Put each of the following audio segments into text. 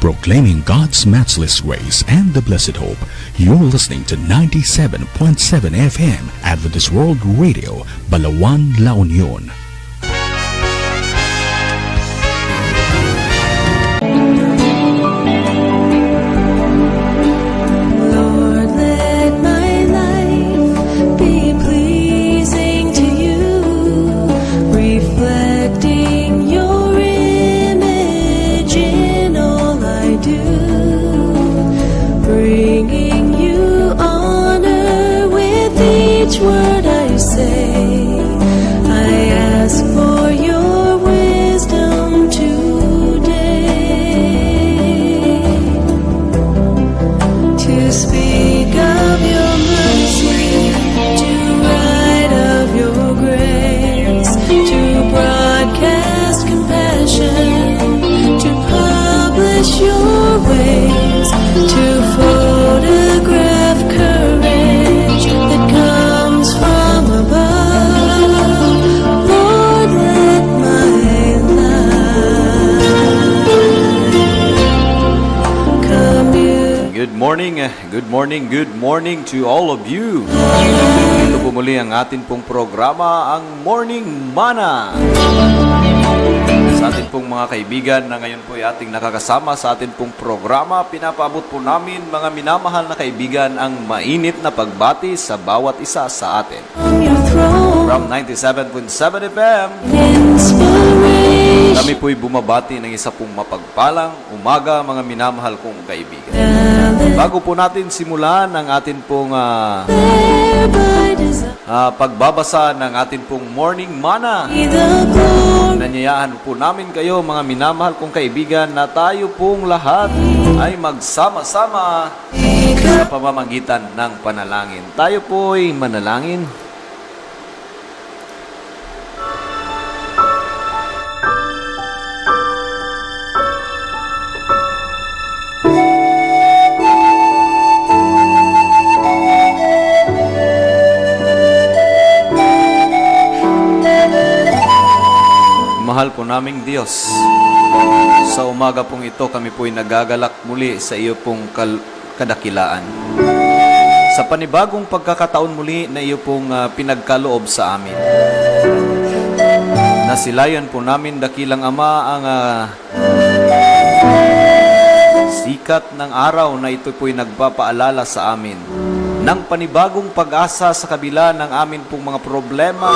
proclaiming God's matchless grace and the blessed hope. You're listening to 97.7 FM Adventist World Radio, Balawan, La Union. Word I say, I ask for your wisdom today, to speak of your mercy, to write of your grace, to broadcast compassion, to publish your ways, to photograph courage that comes from above. Lord, let my life commune. Good morning to all of you. Ito po muli ang atin pong programa, ang Morning Mana. Sa atin pong mga kaibigan na ngayon po ay ating nakakasama sa atin pong programa, pinapaabot po namin mga minamahal na kaibigan ang mainit na pagbati sa bawat isa sa atin. From 97.7 FM, kami po'y bumabati ng isa pong mapagpalang umaga, mga minamahal kong kaibigan. Bago po natin simulan ang atin pong pagbabasa ng atin pong Morning Mana, nanyayahan po namin kayo, mga minamahal kong kaibigan, na tayo pong lahat ay magsama-sama sa pamamagitan ng panalangin. Tayo po'y manalangin. Mahal po naming Diyos, sa umaga pong ito kami po'y nagagalak muli sa iyo pong kadakilaan. Sa panibagong pagkakataon muli na iyo pong pinagkaloob sa amin. Nasilayan po namin, dakilang Ama, ang sikat ng araw na ito po'y nagpapaalala sa amin ng panibagong pag-asa sa kabila ng amin pong mga problema,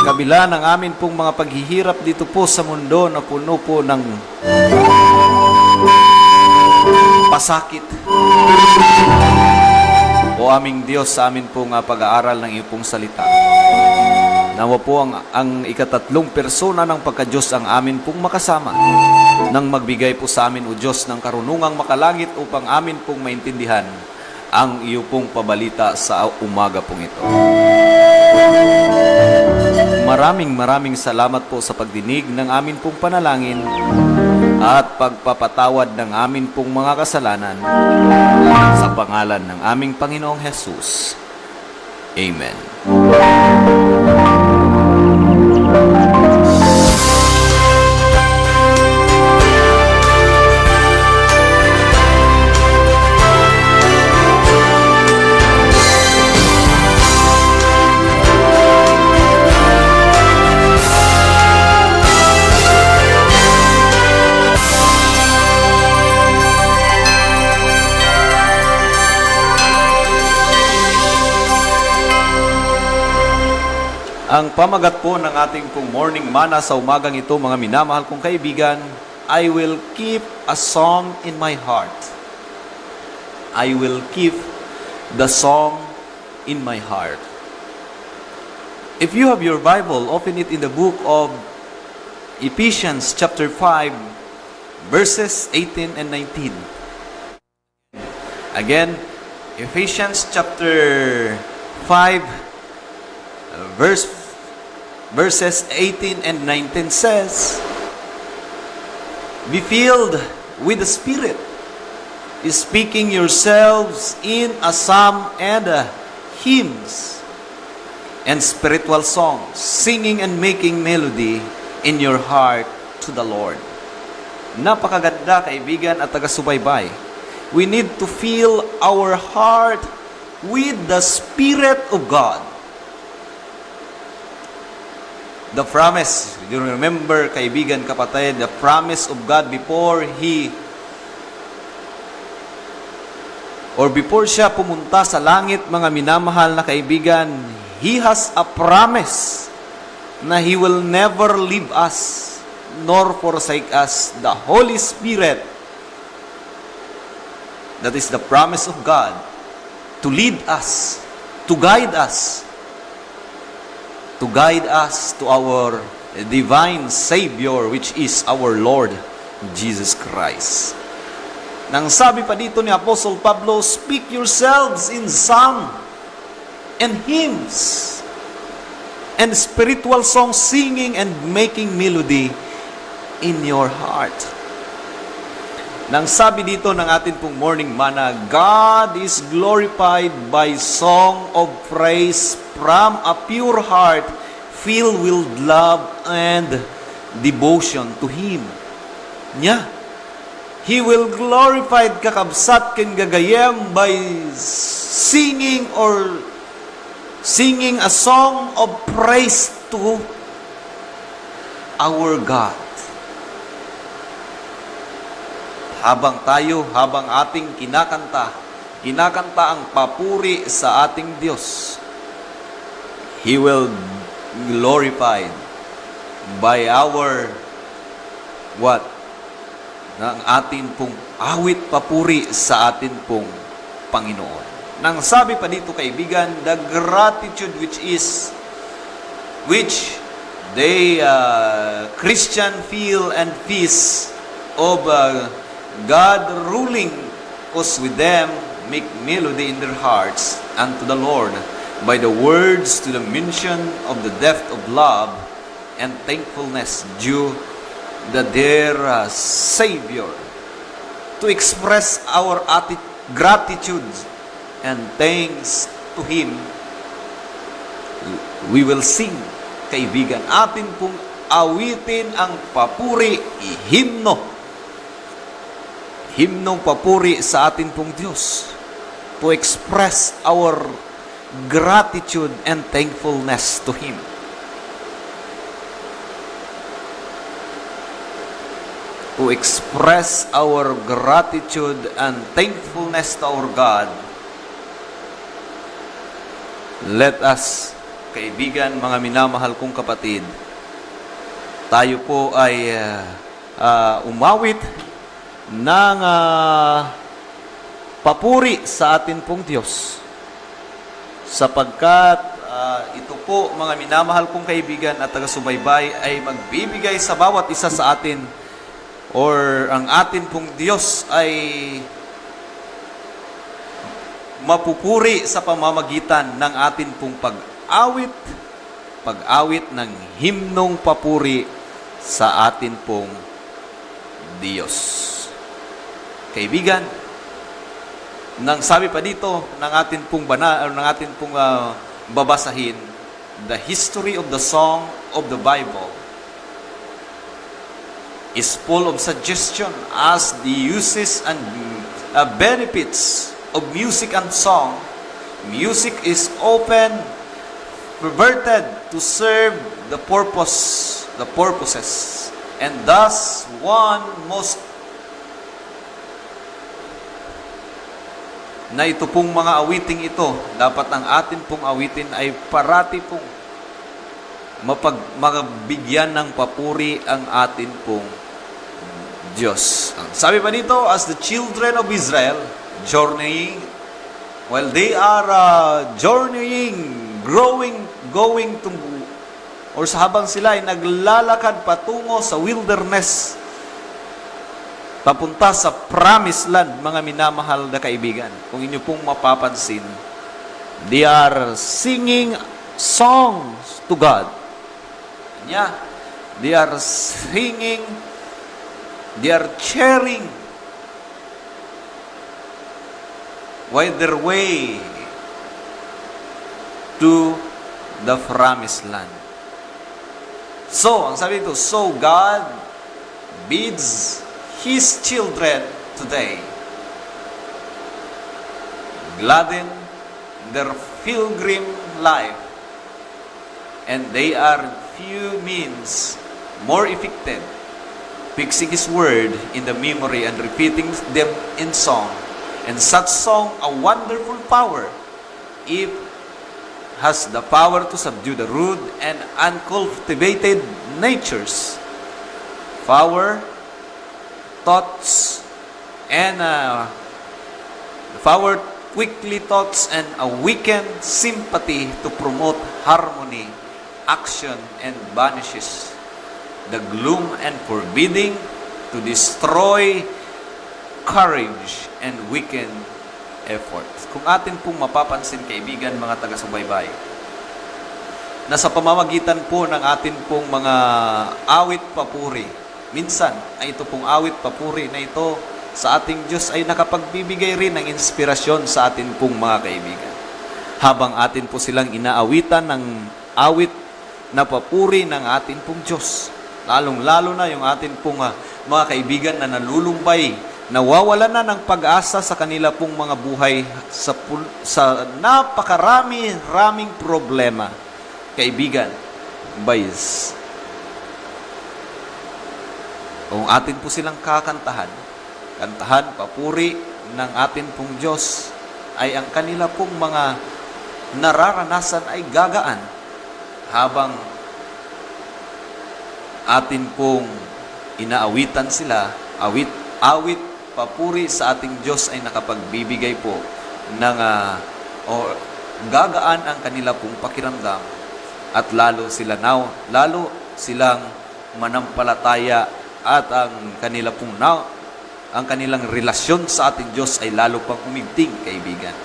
kabila ng amin pong mga paghihirap dito po sa mundo na puno po ng pasakit. O aming Diyos, sa amin pong pag-aaral ng iyong pong salita, nawa po ang ikatatlong persona ng pagka-Diyos ang amin pong makasama, nang magbigay po sa amin, O Diyos, ng karunungang makalangit upang amin pong maintindihan ang iyo pong pabalita sa umaga pong ito. Maraming salamat po sa pagdinig ng amin pong panalangin at pagpapatawad ng amin pong mga kasalanan, sa pangalan ng aming Panginoong Jesus. Amen. Ang pamagat po ng ating pong Morning Mana sa umagang ito, mga minamahal kong kaibigan, I will keep a song in my heart. I will keep the song in my heart. If you have your Bible, open it in the book of Ephesians chapter 5, verses 18 and 19. Again, Ephesians chapter 5, verses 18 and 19 says, "Be filled with the Spirit, speaking yourselves in a psalm and hymns and spiritual songs, singing and making melody in your heart to the Lord." Napakaganda, kaibigan at taga-subaybay. We need to fill our heart with the Spirit of God. The promise, you remember, kaibigan, kapatid, the promise of God before siya pumunta sa langit, mga minamahal na kaibigan, He has a promise na He will never leave us nor forsake us. The Holy Spirit, that is the promise of God, to lead us, to guide us to our divine Savior, which is our Lord Jesus Christ. Nang sabi pa dito ni Apostle Pablo, speak yourselves in song and hymns and spiritual songs, singing and making melody in your heart. Nang sabi dito ng atin pong morning manna, God is glorified by song of praise from a pure heart filled with love and devotion to Him. Nya, He will glorify kakabsat ken gagayem by singing a song of praise to our God. Habang ating kinakanta ang papuri sa ating Diyos, He will glorified by our ng atin pong awit papuri sa atin pong Panginoon. Nang sabi pa dito, kaibigan, the gratitude which they Christian feel and peace of God ruling us with them, make melody in their hearts unto the Lord by the words to the mention of the depth of love and thankfulness due the dear Savior. To express our gratitude and thanks to Him, we will sing, kaibigan, atin pong awitin ang papuri, himnong papuri sa atin pong Diyos, to express our gratitude and thankfulness to Him. To express our gratitude and thankfulness to our God, let us, kaibigan, mga minamahal kong kapatid, tayo po ay umawit ng papuri sa atin pong Diyos, sapagkat ito po, mga minamahal kong kaibigan at taga-subaybay, ay magbibigay sa bawat isa sa atin, or ang atin pong Diyos ay mapupuri sa pamamagitan ng atin pong pag-awit ng himnong papuri sa atin pong Diyos. Kaibigan, nang sabi pa dito ng atin pong babasahin, the history of the song of the Bible is full of suggestion as the uses and benefits of music and song. Music is often perverted to serve the purposes, and thus one most na ito pong mga awiting ito, dapat ang atin pong awitin ay parati pong magbigyan ng papuri ang atin pong Diyos. Sabi pa dito, as the children of Israel journeying, while they are journeying, going to, or habang sila ay naglalakad patungo sa wilderness, papunta sa promised land, mga minamahal na kaibigan. Kung inyo pong mapapansin, they are singing songs to God. Yeah, they are singing, they are cheering while their way to the promised land. So, ang sabi ito, so God bids His children today gladden their pilgrim life, and they are few means more effective fixing His word in the memory and repeating them in song. And such song a wonderful power, if has the power to subdue the rude and uncultivated natures. Power, thoughts, and power quickly thoughts and awaken sympathy to promote harmony, action, and banishes the gloom and forbidding to destroy courage and weaken effort. Kung atin pong mapapansin, kaibigan, mga taga-subaybay, na sa pamamagitan po ng atin pong mga awit papuri, minsan ay ito pong awit papuri na ito sa ating Diyos ay nakapagbibigay rin ng inspirasyon sa atin pong mga kaibigan. Habang atin po silang inaawitan ng awit na papuri ng atin pong Diyos. Lalong-lalo na yung atin pong mga kaibigan na nalulumbay, nawawalan na ng pag-asa sa kanila pong mga buhay sa napakarami-raming problema. Kaibigan, guys, kung atin po silang kakantahan, papuri ng atin pong Diyos, ay ang kanila pong mga nararanasan ay gagaan habang atin pong inaawitan sila, awit, papuri sa ating Diyos ay nakapagbibigay po ng gagaan ang kanila pong pakiramdam at lalo silang manampalataya at ang kanilang relasyon sa ating Diyos ay lalo pang umigting, kaibigan.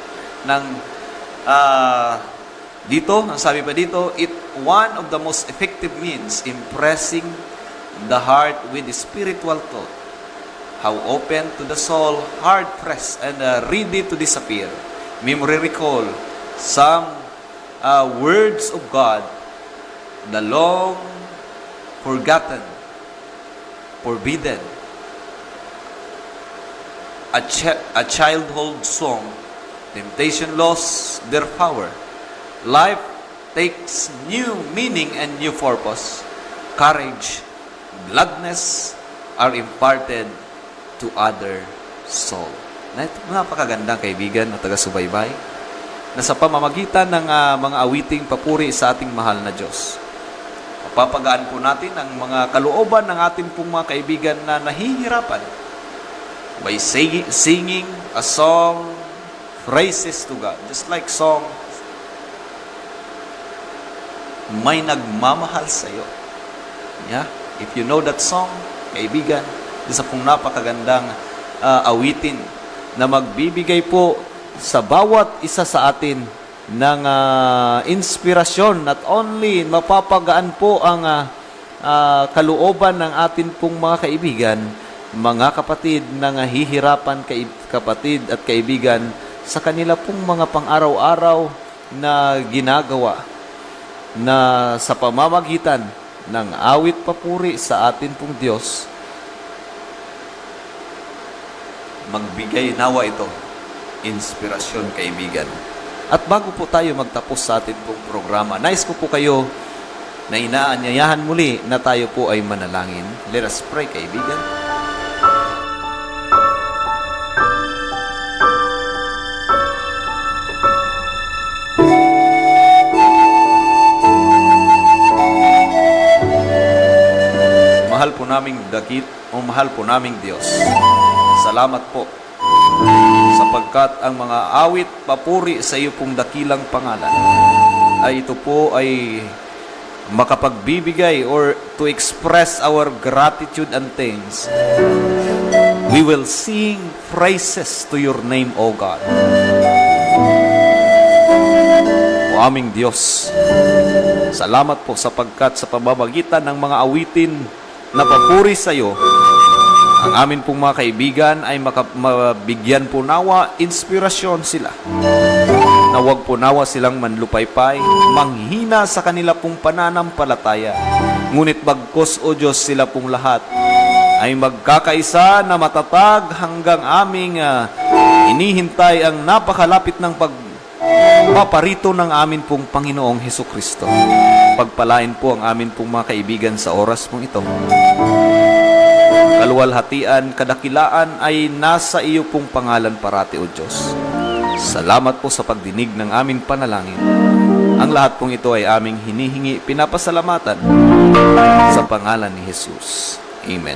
Dito, ang sabi pa dito, one of the most effective means impressing the heart with spiritual thought. How open to the soul, hard pressed and ready to disappear. Memory recall some words of God, the long forgotten, forbidden, a childhood song. Temptation lost their power. Life takes new meaning and new purpose. Courage, gladness are imparted to other soul. Napakagandang kaibigan na taga-subaybay na sa pamamagitan ng mga awiting papuri sa ating mahal na Diyos, mapapagaan po natin ang mga kalooban ng ating pong mga kaibigan na nahihirapan by singing a song, praises to God. Just like song, May Nagmamahal Sa'yo. Yeah? If you know that song, kaibigan, isa pong napakagandang awitin na magbibigay po sa bawat isa sa atin ng inspirasyon. Not only mapapagaan po ang kalooban ng atin pong mga kaibigan, mga kapatid na hihirapan kapatid at kaibigan sa kanila pong mga pang-araw-araw na ginagawa na sa pamamagitan ng awit papuri sa atin pong Diyos, magbigay nawa ito inspirasyon, kaibigan. At bago po tayo magtapos sa atin pong programa, nais ko po kayo na inaanyayahan muli na tayo po ay manalangin. Let us pray, kaibigan. Mahal po naming Diyos, salamat po sapagkat ang mga awit papuri sa iyo pong dakilang pangalan ay ito po ay makapagbibigay or to express our gratitude and thanks. We will sing praises to your name, O God. O aming Diyos, salamat po sapagkat sa pamamagitan ng mga awitin na papuri sa iyo, ang amin pong mga kaibigan ay mabigyan po nawa inspirasyon sila. Na huwag po nawa silang manlupaypay, manghina sa kanila pong pananampalataya. Ngunit bagkos, O Diyos, sila pong lahat ay magkakaisa na matatag hanggang aming inihintay ang napakalapit ng pagpaparito ng amin pong Panginoong Hesukristo. Pagpalain po ang amin pong mga kaibigan sa oras pong ito. Kaluwalhatian, kadakilaan ay nasa iyo pong pangalan parati, O Diyos. Salamat po sa pagdinig ng aming panalangin. Ang lahat pong ito ay aming hinihingi, pinapasalamatan sa pangalan ni Jesus. Amen.